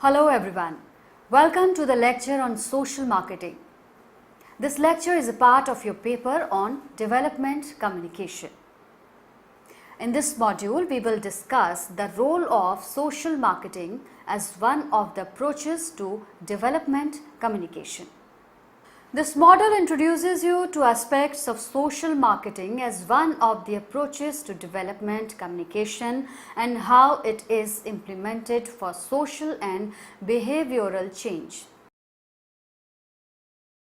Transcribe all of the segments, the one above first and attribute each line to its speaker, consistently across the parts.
Speaker 1: Hello everyone. Welcome to the lecture on social marketing. This lecture is a part of your paper on development communication. In this module, we will discuss the role of social marketing as one of the approaches to development communication. This model introduces you to aspects of social marketing as one of the approaches to development communication and how it is implemented for social and behavioral change.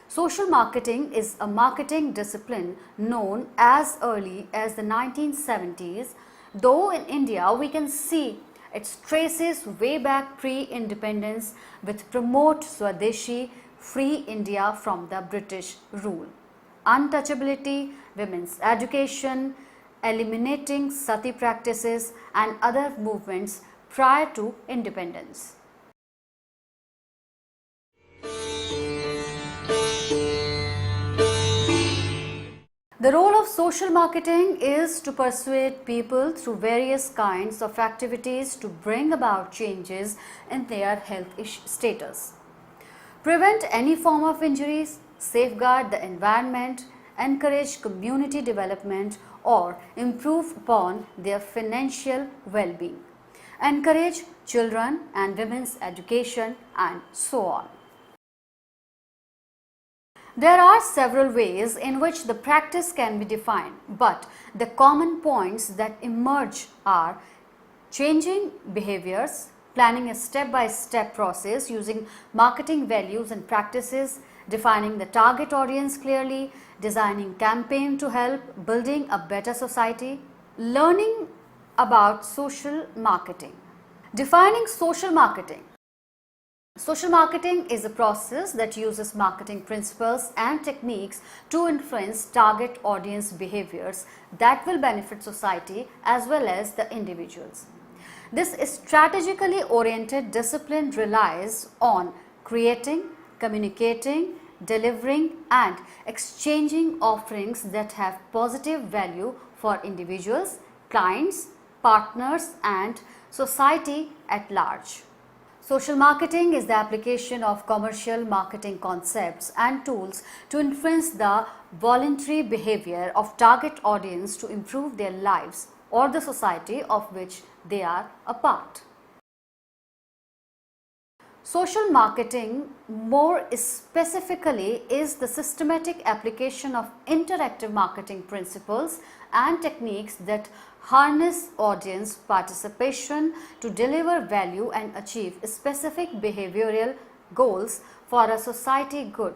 Speaker 1: Social marketing is a marketing discipline known as early as the 1970s, though in India we can see its traces way back pre-independence with Promote Swadeshi, Free India from the British rule, untouchability, women's education, eliminating sati practices and other movements prior to independence. The role of social marketing is to persuade people through various kinds of activities to bring about changes in their health status, prevent any form of injuries, safeguard the environment, encourage community development or improve upon their financial well-being, encourage children and women's education and so on. There are several ways in which the practice can be defined, but the common points that emerge are changing behaviors, planning a step-by-step process using marketing values and practices, defining the target audience clearly, designing campaign to help building a better society, learning about social marketing. Defining social marketing. Social marketing is a process that uses marketing principles and techniques to influence target audience behaviors that will benefit society as well as the individuals. This strategically oriented discipline relies on creating, communicating, delivering and exchanging offerings that have positive value for individuals, clients, partners and society at large. Social marketing is the application of commercial marketing concepts and tools to influence the voluntary behavior of target audience to improve their lives or the society of which they are a part. Social marketing more specifically is the systematic application of interactive marketing principles and techniques that harness audience participation to deliver value and achieve specific behavioral goals for a society good.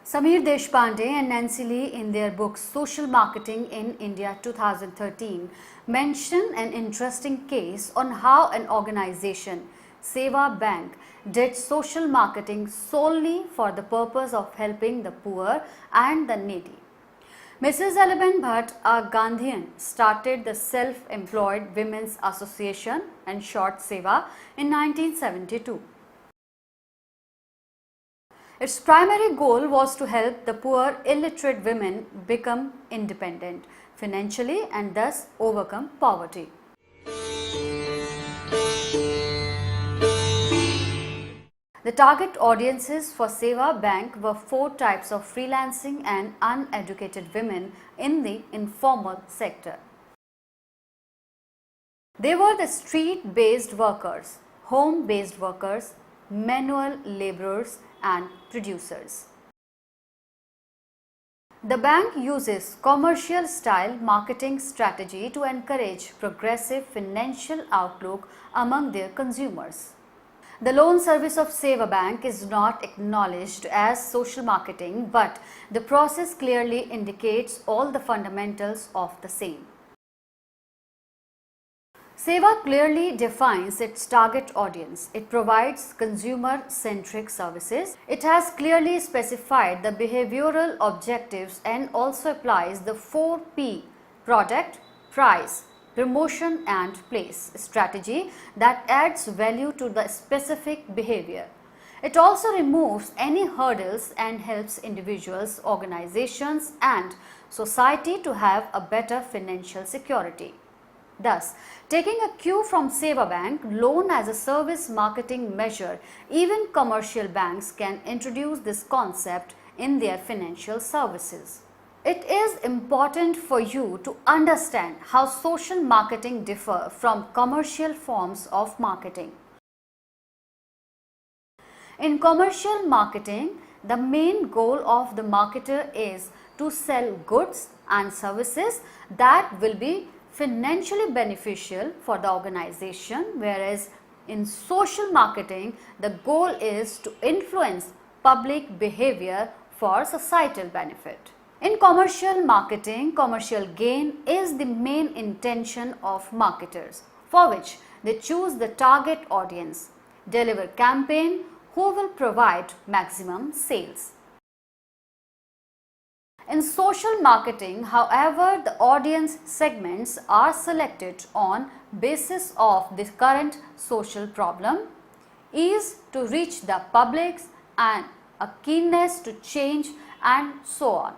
Speaker 1: Sameer Deshpande and Nancy Lee in their book Social Marketing in India 2013 mention an interesting case on how an organization, Seva Bank, did social marketing solely for the purpose of helping the poor and the needy. Mrs. Alaban Bhatt, a Gandhian, started the Self-Employed Women's Association and short Seva in 1972. Its primary goal was to help the poor illiterate women become independent financially and thus overcome poverty. The target audiences for Seva Bank were 4 types of freelancing and uneducated women in the informal sector. They were the street-based workers, home-based workers, manual laborers and producers. The bank uses commercial style marketing strategy to encourage progressive financial outlook among their consumers. The loan service of Seva Bank is not acknowledged as social marketing, but the process clearly indicates all the fundamentals of the same. Seva clearly defines its target audience. It provides consumer-centric services. It has clearly specified the behavioral objectives and also applies the 4P: product, price, promotion and place strategy that adds value to the specific behavior. It also removes any hurdles and helps individuals, organizations and society to have a better financial security. Thus, taking a cue from Bank, loan as a service marketing measure, even commercial banks can introduce this concept in their financial services. It is important for you to understand how social marketing differ from commercial forms of marketing. In commercial marketing, the main goal of the marketer is to sell goods and services that will be financially beneficial for the organization, whereas in social marketing, the goal is to influence public behavior for societal benefit. In commercial marketing, commercial gain is the main intention of marketers, for which they choose the target audience, deliver campaign who will provide maximum sales. In social marketing, however, the audience segments are selected on basis of the current social problem, ease to reach the public and a keenness to change and so on.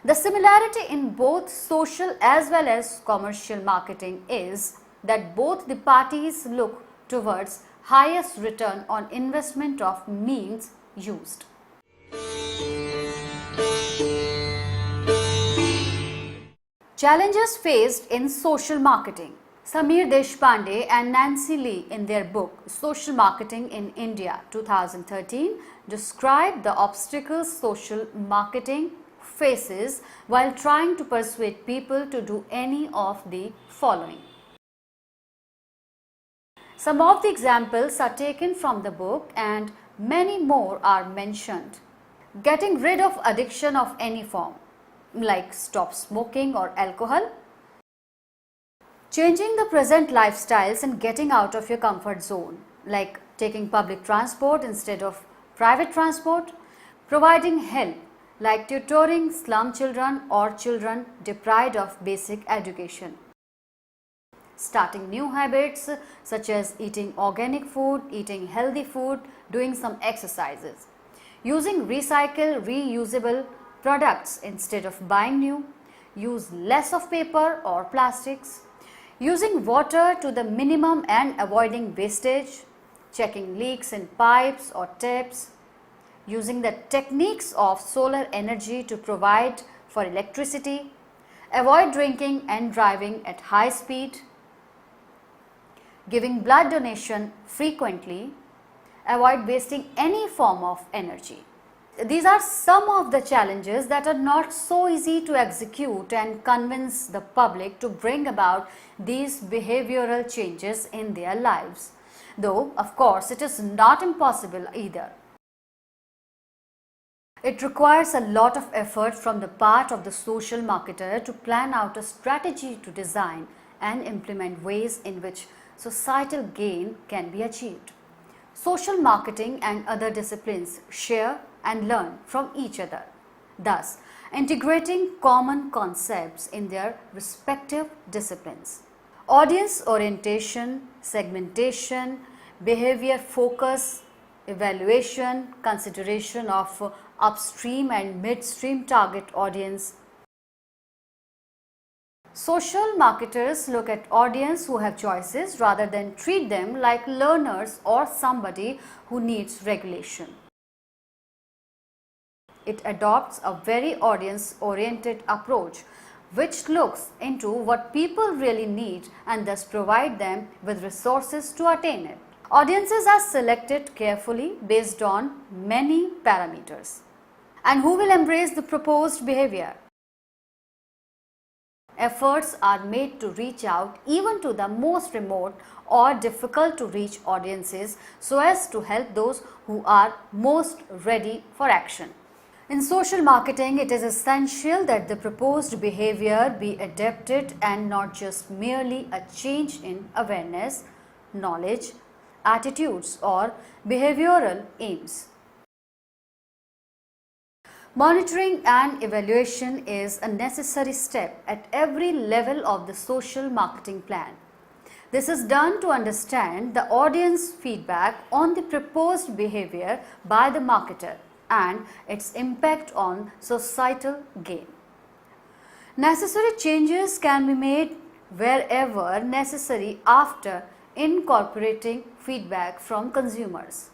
Speaker 1: The similarity in both social as well as commercial marketing is that both the parties look towards highest return on investment of means used. Challenges faced in social marketing. Samir Deshpande and Nancy Lee in their book Social Marketing in India 2013 describe the obstacles social marketing faces while trying to persuade people to do any of the following. Some of the examples are taken from the book and many more are mentioned. Getting rid of addiction of any form, like stop smoking or alcohol. Changing the present lifestyles and getting out of your comfort zone, like taking public transport instead of private transport. Providing help, like tutoring slum children or children deprived of basic education. Starting new habits such as eating organic food, eating healthy food, doing some exercises. Using recycle, reusable products instead of buying new. Use less of paper or plastics. Using water to the minimum and avoiding wastage. Checking leaks in pipes or taps. Using the techniques of solar energy to provide for electricity. Avoid drinking and driving at high speed. Giving blood donation frequently. Avoid wasting any form of energy. These are some of the challenges that are not so easy to execute and convince the public to bring about these behavioral changes in their lives. Though, of course, it is not impossible either. It requires a lot of effort from the part of the social marketer to plan out a strategy to design and implement ways in which societal gain can be achieved. Social marketing and other disciplines share and learn from each other, thus integrating common concepts in their respective disciplines. Audience orientation, segmentation, behavior focus, evaluation, consideration of upstream and midstream target audience. Social marketers look at audience who have choices rather than treat them like learners or somebody who needs regulation. It adopts a very audience-oriented approach which looks into what people really need and thus provide them with resources to attain it. Audiences are selected carefully based on many parameters. And who will embrace the proposed behavior? Efforts are made to reach out even to the most remote or difficult to reach audiences so as to help those who are most ready for action. In social marketing, it is essential that the proposed behavior be adapted and not just merely a change in awareness, knowledge, attitudes or behavioral aims. Monitoring and evaluation is a necessary step at every level of the social marketing plan. This is done to understand the audience feedback on the proposed behavior by the marketer and its impact on societal gain. Necessary changes can be made wherever necessary after incorporating feedback from consumers.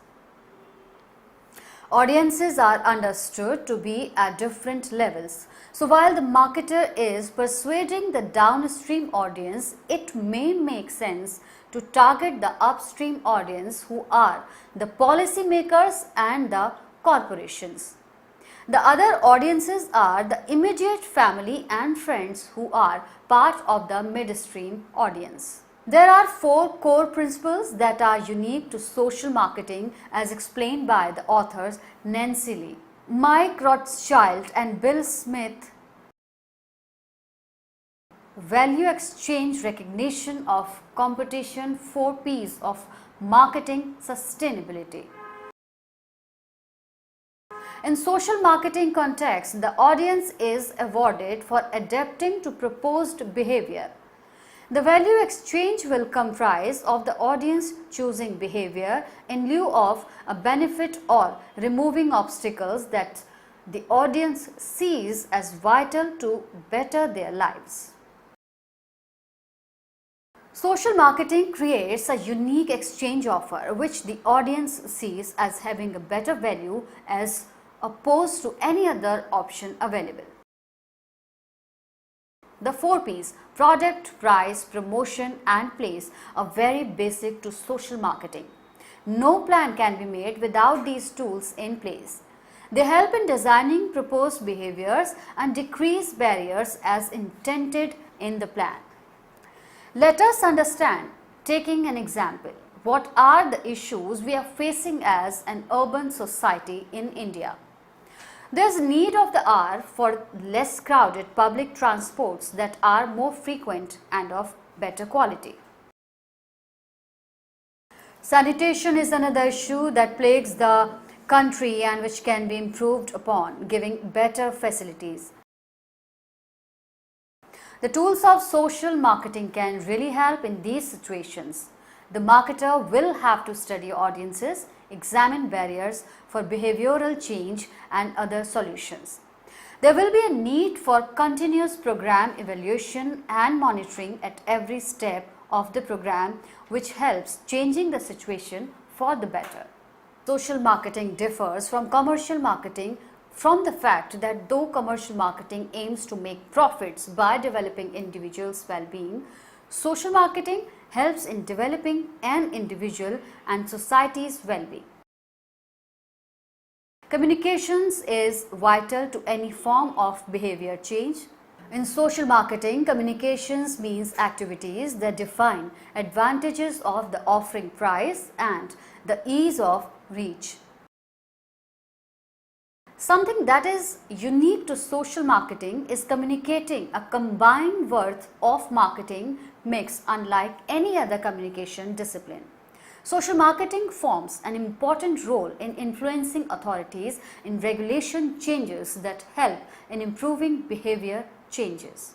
Speaker 1: Audiences are understood to be at different levels. So while the marketer is persuading the downstream audience, it may make sense to target the upstream audience, who are the policymakers and the corporations. The other audiences are the immediate family and friends, who are part of the midstream audience. There are 4 core principles that are unique to social marketing as explained by the authors Nancy Lee, Mike Rothschild and Bill Smith. Value exchange, recognition of competition, 4 P's of marketing sustainability. In social marketing context, the audience is awarded for adapting to proposed behavior. The value exchange will comprise of the audience choosing behavior in lieu of a benefit or removing obstacles that the audience sees as vital to better their lives. Social marketing creates a unique exchange offer which the audience sees as having a better value as opposed to any other option available. The 4 P's, product, price, promotion and place, are very basic to social marketing. No plan can be made without these tools in place. They help in designing proposed behaviors and decrease barriers as intended in the plan. Let us understand, taking an example, what are the issues we are facing as an urban society in India. There is need of the hour for less crowded public transports that are more frequent and of better quality. Sanitation is another issue that plagues the country and which can be improved upon, giving better facilities. The tools of social marketing can really help in these situations. The marketer will have to study audiences, examine barriers for behavioral change and other solutions. There will be a need for continuous program evaluation and monitoring at every step of the program, which helps changing the situation for the better. Social marketing differs from commercial marketing from the fact that though commercial marketing aims to make profits by developing individuals' well-being, social marketing helps in developing an individual and society's well-being. Communications is vital to any form of behavior change. In social marketing, communications means activities that define advantages of the offering price and the ease of reach. Something that is unique to social marketing is communicating a combined worth of marketing mix unlike any other communication discipline. Social marketing forms an important role in influencing authorities in regulation changes that help in improving behavior changes.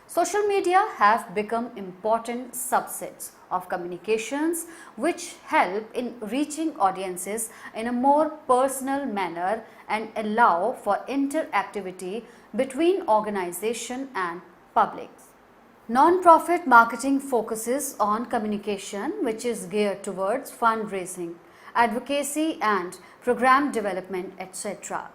Speaker 1: Social media have become important subsets of communications which help in reaching audiences in a more personal manner and allow for interactivity between organization and public. Non-profit marketing focuses on communication which is geared towards fundraising, advocacy and program development, etc.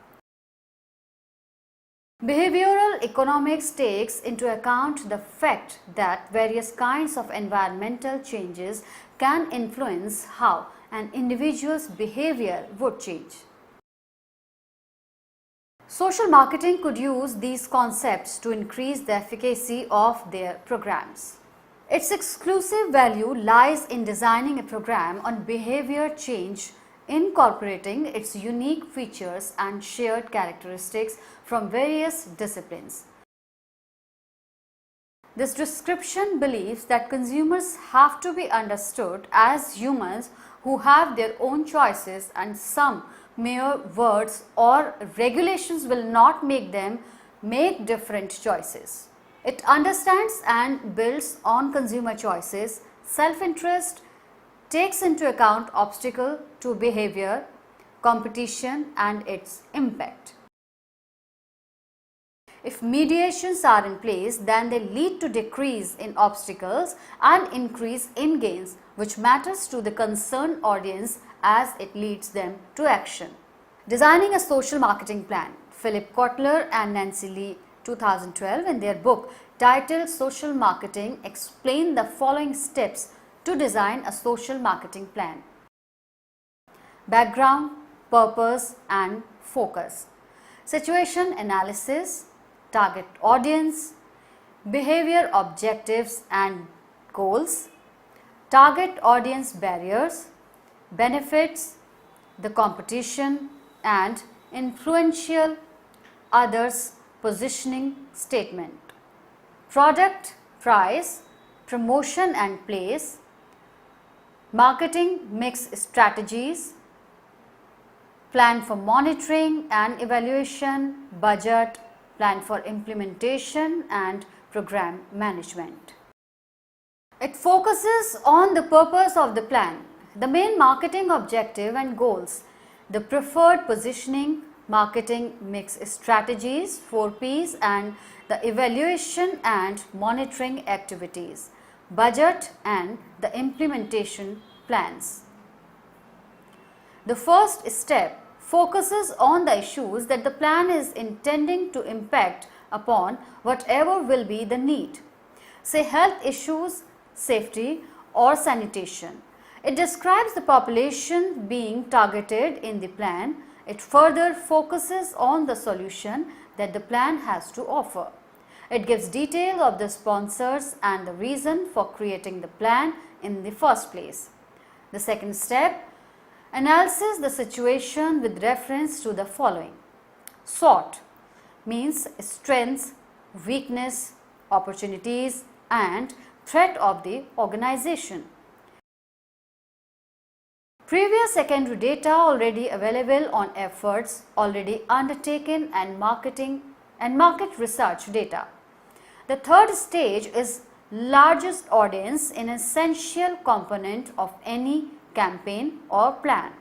Speaker 1: Behavioral economics takes into account the fact that various kinds of environmental changes can influence how an individual's behavior would change. Social marketing could use these concepts to increase the efficacy of their programs. Its exclusive value lies in designing a program on behavior change, incorporating its unique features and shared characteristics from various disciplines. This description believes that consumers have to be understood as humans who have their own choices and some mere words or regulations will not make them make different choices. It understands and builds on consumer choices, self-interest, takes into account obstacle to behavior, competition and its impact. If mediations are in place, then they lead to decrease in obstacles and increase in gains, which matters to the concerned audience as it leads them to action. Designing a social marketing plan. Philip Kotler and Nancy Lee 2012 in their book titled Social Marketing explain the following steps to design a social marketing plan. Background, purpose and focus. Situation analysis, target audience, behavior objectives and goals, target audience barriers, benefits, the competition and influential others positioning statement. Product, price, promotion and place, marketing mix strategies, plan for monitoring and evaluation, budget, plan for implementation and program management. It focuses on the purpose of the plan, the main marketing objective and goals, the preferred positioning, marketing mix strategies, 4 Ps and the evaluation and monitoring activities, budget and the implementation plans. The first step focuses on the issues that the plan is intending to impact upon, whatever will be the need, say health issues, safety or sanitation. It describes the population being targeted in the plan. It further focuses on the solution that the plan has to offer. It gives detail of the sponsors and the reason for creating the plan in the first place. The second step analyzes the situation with reference to the following. SWOT means strengths, weakness, opportunities and threat of the organization. Previous secondary data already available on efforts already undertaken and market research data. The third stage is largest audience, an essential component of any campaign or plan.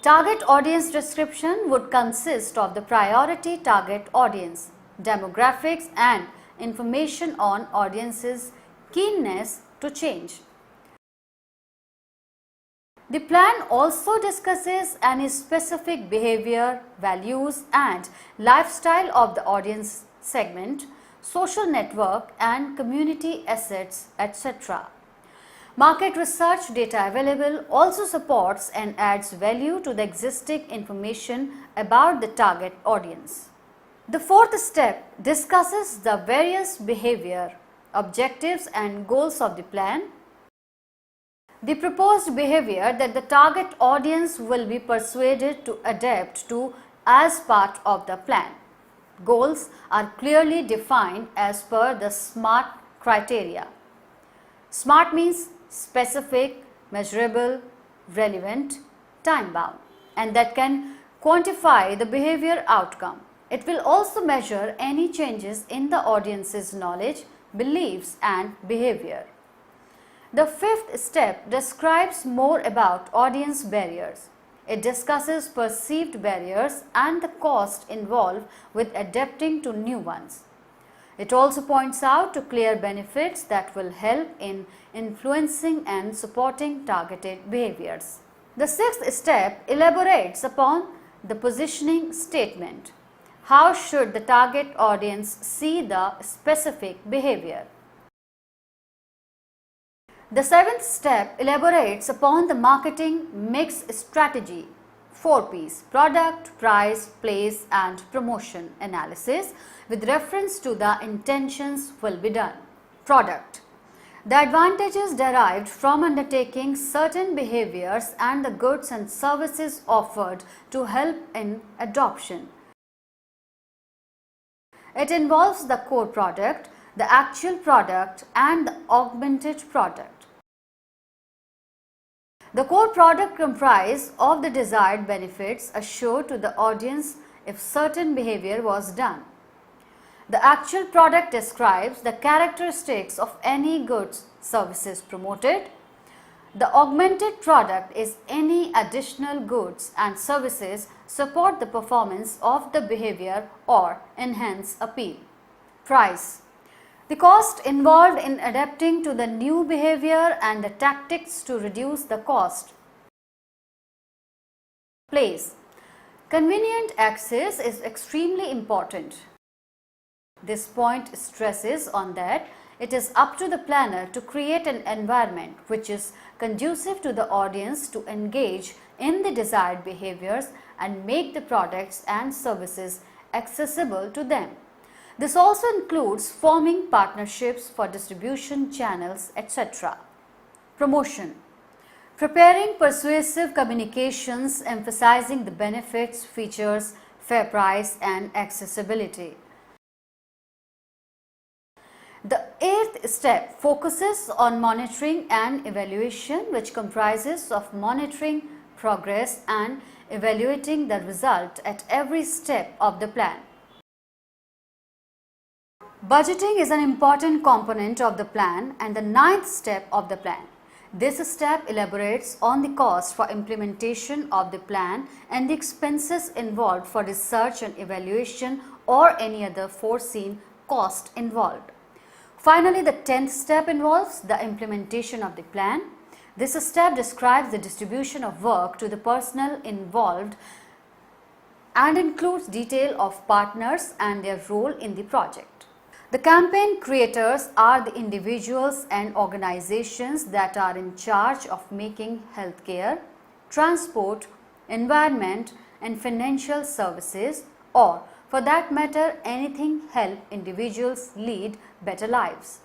Speaker 1: Target audience description would consist of the priority target audience, demographics and information on audience's keenness to change. The plan also discusses any specific behavior, values and lifestyle of the audience segment, social network and community assets, etc. Market research data available also supports and adds value to the existing information about the target audience. The fourth step discusses the various behavior, objectives and goals of the plan. The proposed behavior that the target audience will be persuaded to adapt to as part of the plan. Goals are clearly defined as per the SMART criteria. SMART means specific, measurable, relevant, time-bound, and that can quantify the behavior outcome. It will also measure any changes in the audience's knowledge, beliefs and behavior. The fifth step describes more about audience barriers. It discusses perceived barriers and the cost involved with adapting to new ones. It also points out to clear benefits that will help in influencing and supporting targeted behaviors. The sixth step elaborates upon the positioning statement. How should the target audience see the specific behavior? The seventh step elaborates upon the marketing mix strategy, 4 Ps, product, price, place and promotion analysis with reference to the intentions will be done. Product. The advantages derived from undertaking certain behaviors and the goods and services offered to help in adoption. It involves the core product, the actual product and the augmented product. The core product comprises of the desired benefits assured to the audience if certain behavior was done. The actual product describes the characteristics of any goods, services promoted. The augmented product is any additional goods and services support the performance of the behavior or enhance appeal. Price. The cost involved in adapting to the new behavior and the tactics to reduce the cost. Place. Convenient access is extremely important. This point stresses on that it is up to the planner to create an environment which is conducive to the audience to engage in the desired behaviors and make the products and services accessible to them. This also includes forming partnerships for distribution channels, etc. Promotion. Preparing persuasive communications emphasizing the benefits, features, fair price and accessibility. The eighth step focuses on monitoring and evaluation, which comprises of monitoring progress and evaluating the result at every step of the plan. Budgeting is an important component of the plan and the ninth step of the plan. This step elaborates on the cost for implementation of the plan and the expenses involved for research and evaluation or any other foreseen cost involved. Finally, the 10th step involves the implementation of the plan. This step describes the distribution of work to the personnel involved and includes detail of partners and their role in the project. The campaign creators are the individuals and organizations that are in charge of making healthcare, transport, environment and financial services, or for that matter anything help individuals lead better lives.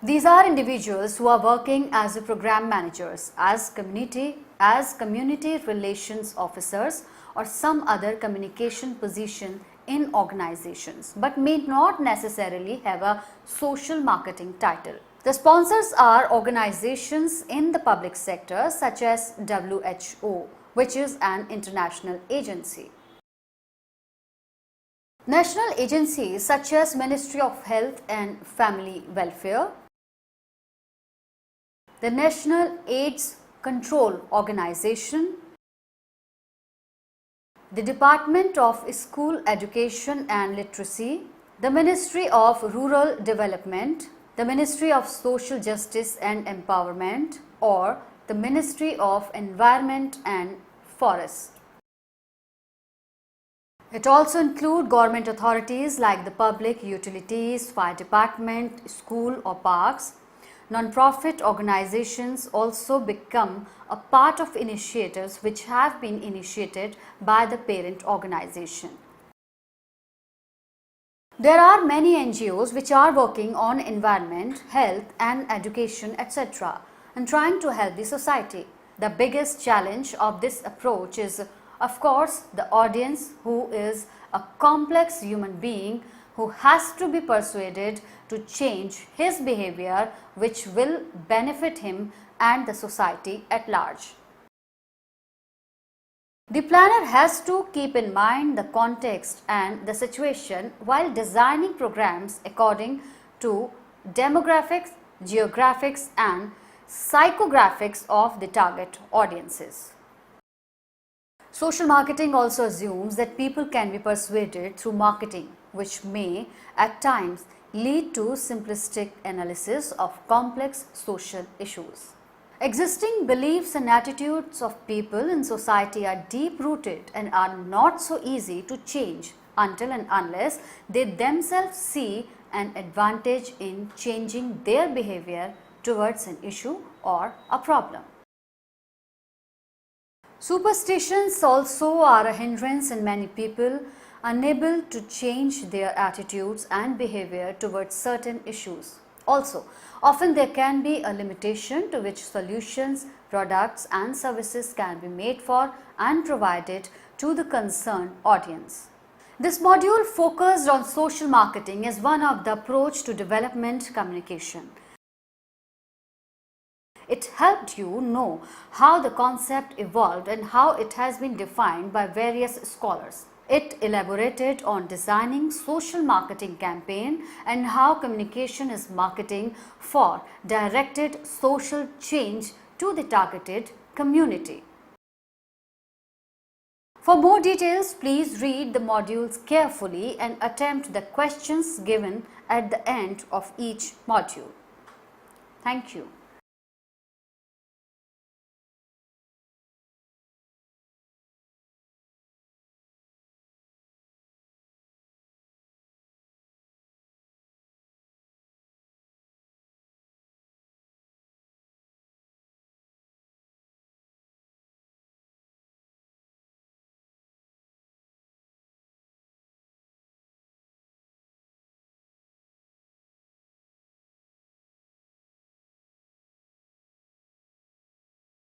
Speaker 1: These are individuals who are working as program managers, as community relations officers or some other communication position in organizations, but may not necessarily have a social marketing title. The sponsors are organizations in the public sector such as WHO, which is an international agency. National agencies such as Ministry of Health and Family Welfare, the National AIDS Control Organization, the Department of School Education and Literacy, the Ministry of Rural Development, the Ministry of Social Justice and Empowerment, or the Ministry of Environment and Forests. It also includes government authorities like the public utilities, fire department, school or parks. Non-profit organizations also become a part of initiatives which have been initiated by the parent organization. There are many NGOs which are working on environment, health and education, etc. and trying to help the society. The biggest challenge of this approach is, of course, the audience, who is a complex human being who has to be persuaded to change his behavior, which will benefit him and the society at large. The planner has to keep in mind the context and the situation while designing programs according to demographics, geographics and psychographics of the target audiences. Social marketing also assumes that people can be persuaded through marketing, which may at times lead to simplistic analysis of complex social issues. Existing beliefs and attitudes of people in society are deep-rooted and are not so easy to change until and unless they themselves see an advantage in changing their behavior towards an issue or a problem. Superstitions also are a hindrance in many people unable to change their attitudes and behavior towards certain issues. Also, often there can be a limitation to which solutions, products and services can be made for and provided to the concerned audience. This module focused on social marketing as one of the approach to development communication. It helped you know how the concept evolved and how it has been defined by various scholars. It elaborated on designing social marketing campaign and how communication is marketing for directed social change to the targeted community. For more details, please read the modules carefully and attempt the questions given at the end of each module. Thank you.